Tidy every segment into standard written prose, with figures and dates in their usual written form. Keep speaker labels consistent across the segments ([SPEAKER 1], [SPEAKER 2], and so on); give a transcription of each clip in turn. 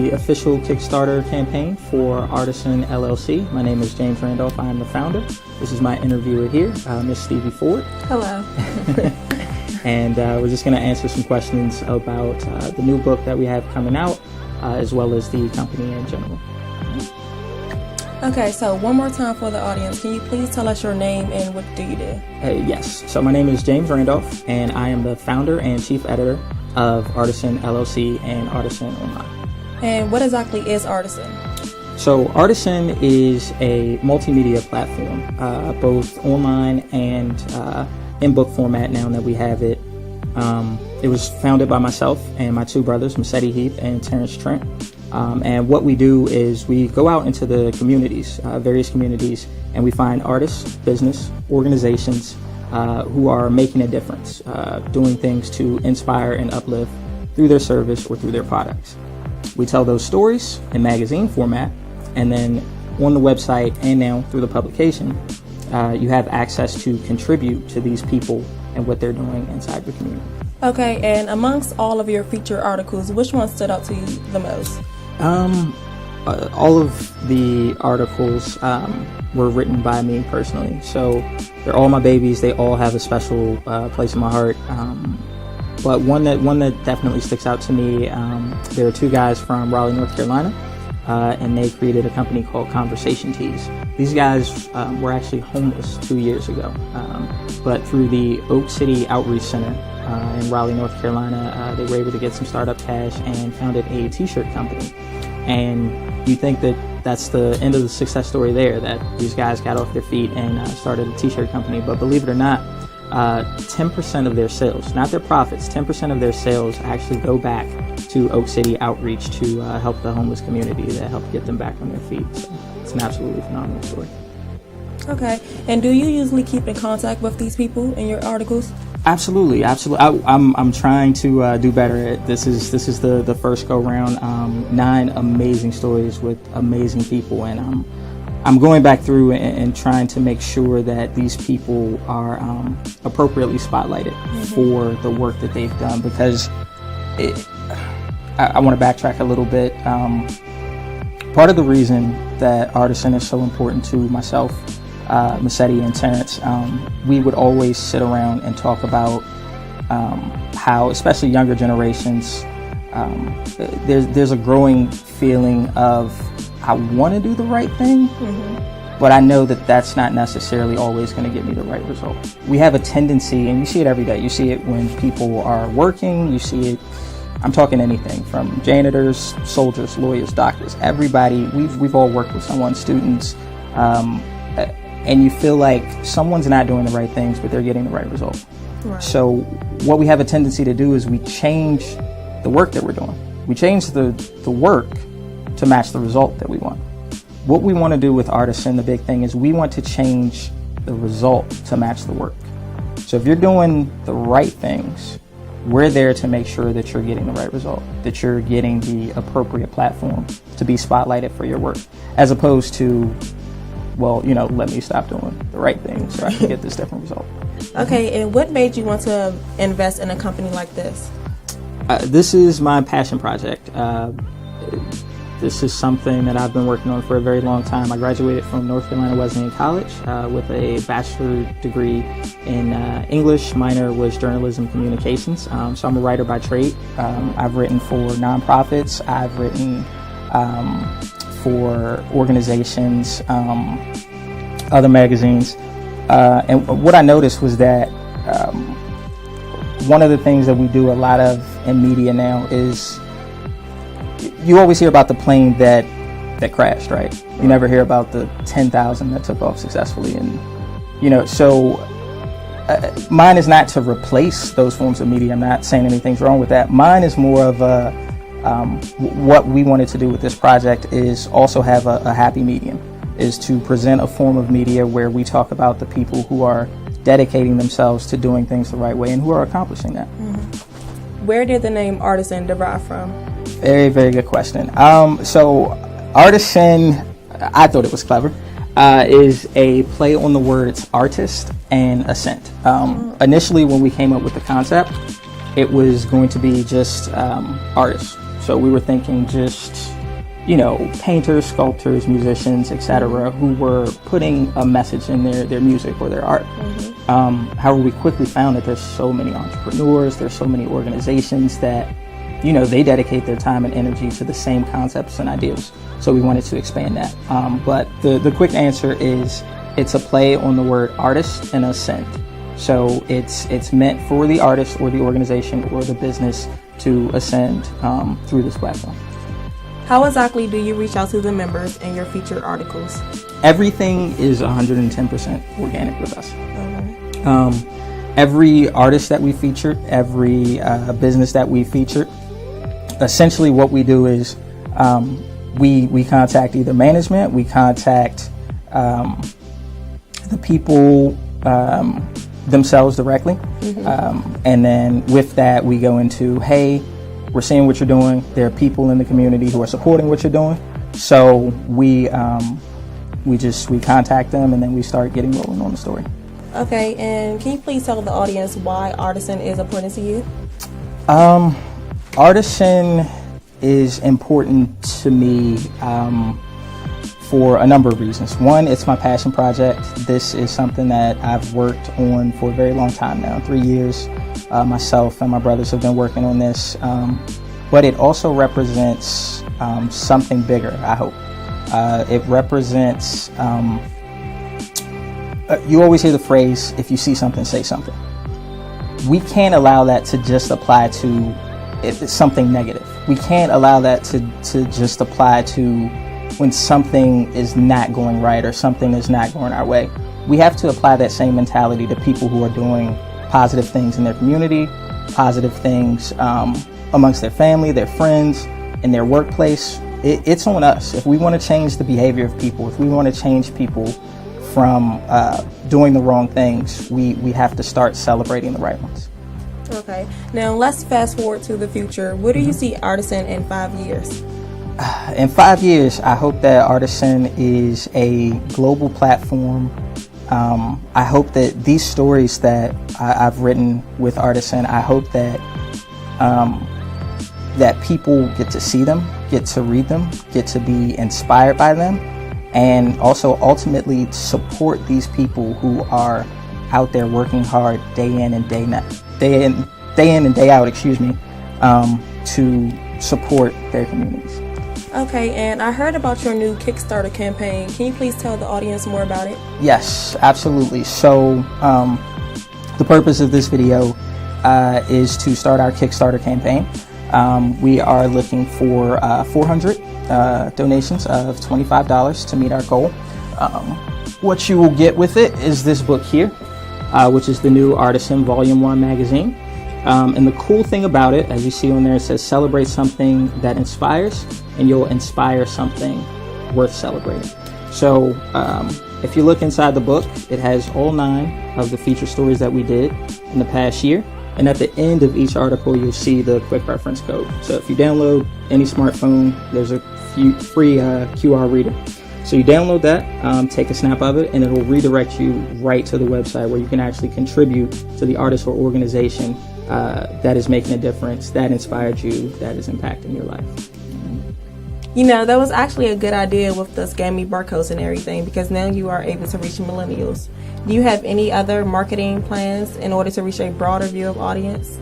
[SPEAKER 1] the official Kickstarter campaign for Artiscend LLC. My name is James Randolph. I am the founder. This is my interviewer here, Miss Stevie Ford.
[SPEAKER 2] Hello.
[SPEAKER 1] And we're just going to answer some questions about the new book that we have coming out, as well as the company in general.
[SPEAKER 2] Okay, so one more time for the audience. Can you please tell us your name and what do you do?
[SPEAKER 1] Yes. So my name is James Randolph, and I am the founder and chief editor of Artiscend LLC and Artiscend Online.
[SPEAKER 2] And what exactly is Artiscend?
[SPEAKER 1] So Artiscend is a multimedia platform, both online and in book format now that we have it. It was founded by myself and my two brothers, Massetti Heath and Terrence Trent. And what we do is we go out into the communities, various communities, and we find artists, business, organizations who are making a difference, doing things to inspire and uplift through their service or through their products. We tell those stories in magazine format, and then on the website and now through the publication, you have access to contribute to these people and what they're doing inside the community.
[SPEAKER 2] Okay, and amongst all of your featured articles, which one stood out to you the most?
[SPEAKER 1] All of the articles were written by me personally, so they're all my babies. They all have a special place in my heart. But one that definitely sticks out to me, there are two guys from Raleigh, North Carolina, and they created a company called Conversation Tees. These guys were actually homeless 2 years ago, but through the Oak City Outreach Center in Raleigh, North Carolina, they were able to get some startup cash and founded a t-shirt company. And you think that that's the end of the success story there, that these guys got off their feet and started a t-shirt company. But believe it or not, 10% of their sales, not their profits, 10% of their sales actually go back to Oak City Outreach to help the homeless community, to help get them back on their feet. So it's an absolutely phenomenal story.
[SPEAKER 2] Okay, and do you usually keep in contact with these people in your articles?
[SPEAKER 1] Absolutely. I'm trying to do better at it. This is the first go round. 9 amazing stories with amazing people, and I'm going back through and trying to make sure that these people are appropriately spotlighted for the work that they've done, because I want to backtrack a little bit. Part of the reason that Artiscend is so important to myself, Massetti and Terrence, we would always sit around and talk about how, especially younger generations, there's a growing feeling of, I want to do the right thing, but I know that that's not necessarily always going to get me the right result. We have a tendency, and you see it every day, you see it when people are working, you see it, I'm talking anything from janitors, soldiers, lawyers, doctors, everybody. We've all worked with someone, students, and you feel like someone's not doing the right things, but they're getting the right result.
[SPEAKER 2] Right.
[SPEAKER 1] So what we have a tendency to do is we change the work that we're doing. We change the work to match the result that we want. What we want to do with Artiscend, the big thing, is we want to change the result to match the work. So if you're doing the right things, we're there to make sure that you're getting the right result, that you're getting the appropriate platform to be spotlighted for your work, as opposed to, well, let me stop doing the right thing so I can get this different result.
[SPEAKER 2] Okay, and what made you want to invest in a company like this?
[SPEAKER 1] This is my passion project. This is something that I've been working on for a very long time. I graduated from North Carolina Wesleyan College with a bachelor degree in English. Minor was journalism communications. So I'm a writer by trade. I've written for nonprofits. I've written for organizations, other magazines. And what I noticed was that one of the things that we do a lot of in media now is, you always hear about the plane that crashed, right? You never hear about the 10,000 that took off successfully. And, so mine is not to replace those forms of media. I'm not saying anything's wrong with that. Mine is more of what we wanted to do with this project is also have a happy medium, is to present a form of media where we talk about the people who are dedicating themselves to doing things the right way and who are accomplishing that.
[SPEAKER 2] Where did the name Artiscend derive from?
[SPEAKER 1] Very, very good question. So Artiscend, I thought it was clever, is a play on the words artist and ascent. Initially, when we came up with the concept, it was going to be just artists. So we were thinking just, painters, sculptors, musicians, etc., who were putting a message in their music or their art. However, we quickly found that there's so many entrepreneurs, there's so many organizations that, they dedicate their time and energy to the same concepts and ideals. So we wanted to expand that. But the quick answer is it's a play on the word artist and ascend. So it's meant for the artist or the organization or the business to ascend through this platform.
[SPEAKER 2] How exactly do you reach out to the members in your featured articles?
[SPEAKER 1] Everything is 110% organic with us. Every artist that we featured, every business that we featured, essentially what we do is we contact either management, we contact the people themselves directly, and then with that we go into, hey, we're seeing what you're doing. There are people in the community who are supporting what you're doing, so we contact them and then we start getting rolling on the story.
[SPEAKER 2] Okay, and can you please tell the audience why Artiscend is important to you?
[SPEAKER 1] Artiscend is important to me for a number of reasons. One, it's my passion project. This is something that I've worked on for a very long time now, 3 years. Myself and my brothers have been working on this, but it also represents something bigger, I hope. It represents, you always hear the phrase, if you see something, say something. We can't allow that to just apply to if it's something negative. We can't allow that to just apply to when something is not going right or something is not going our way. We have to apply that same mentality to people who are doing positive things in their community, positive things amongst their family, their friends, in their workplace. It's on us. If we want to change the behavior of people, if we want to change people from doing the wrong things, we have to start celebrating the right ones.
[SPEAKER 2] Okay. Now let's fast forward to the future. Where do you see Artiscend in 5 years?
[SPEAKER 1] In 5 years, I hope that Artiscend is a global platform. I hope that these stories that I've written with Artiscend, I hope that that people get to see them, get to read them, get to be inspired by them, and also ultimately support these people who are out there working hard day in and day out, to support their communities.
[SPEAKER 2] Okay, and I heard about your new Kickstarter campaign. Can you please tell the audience more about it?
[SPEAKER 1] Yes, absolutely. So the purpose of this video is to start our Kickstarter campaign. We are looking for 400 donations of $25 to meet our goal. What you will get with it is this book here, which is the new Artiscend Volume 1 magazine. And the cool thing about it, as you see on there, it says celebrate something that inspires, and you'll inspire something worth celebrating. So if you look inside the book, it has all 9 of the feature stories that we did in the past year. And at the end of each article, you'll see the quick reference code. So if you download any smartphone, there's a free QR reader. So you download that, take a snap of it, and it will redirect you right to the website where you can actually contribute to the artist or organization that is making a difference, that inspired you, that is impacting your life.
[SPEAKER 2] You know, that was actually a good idea with the scammy barcodes and everything, because now you are able to reach millennials. Do you have any other marketing plans in order to reach a broader view of audience?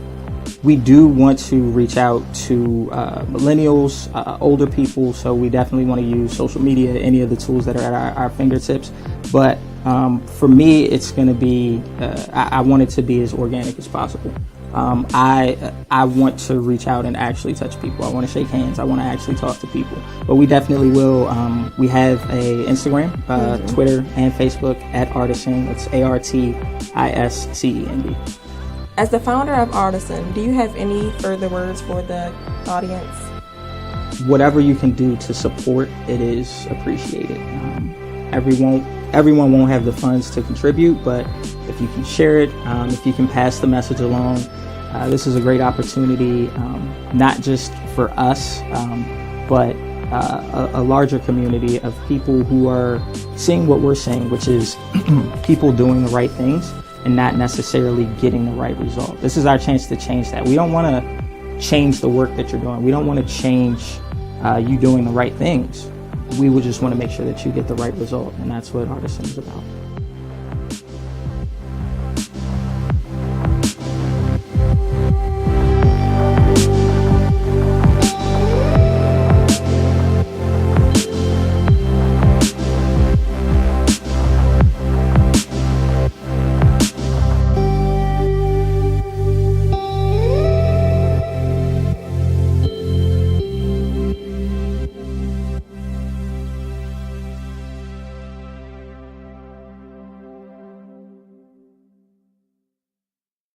[SPEAKER 1] We do want to reach out to millennials, older people, so we definitely want to use social media, any of the tools that are at our fingertips. But for me, it's going to be, I want it to be as organic as possible. I want to reach out and actually touch people. I want to shake hands. I want to actually talk to people. But we definitely will. We have a Instagram, Twitter, and Facebook at Artiscend. It's ARTISCEND.
[SPEAKER 2] As the founder of Artiscend, do you have any further words for the audience?
[SPEAKER 1] Whatever you can do to support, it is appreciated. Everyone won't have the funds to contribute, but if you can share it, if you can pass the message along, this is a great opportunity, not just for us, but a larger community of people who are seeing what we're seeing, which is people doing the right things and not necessarily getting the right result. This is our chance to change that. We don't want to change the work that you're doing. We don't want to change you doing the right things. We would just want to make sure that you get the right result, and that's what Artiscend is about.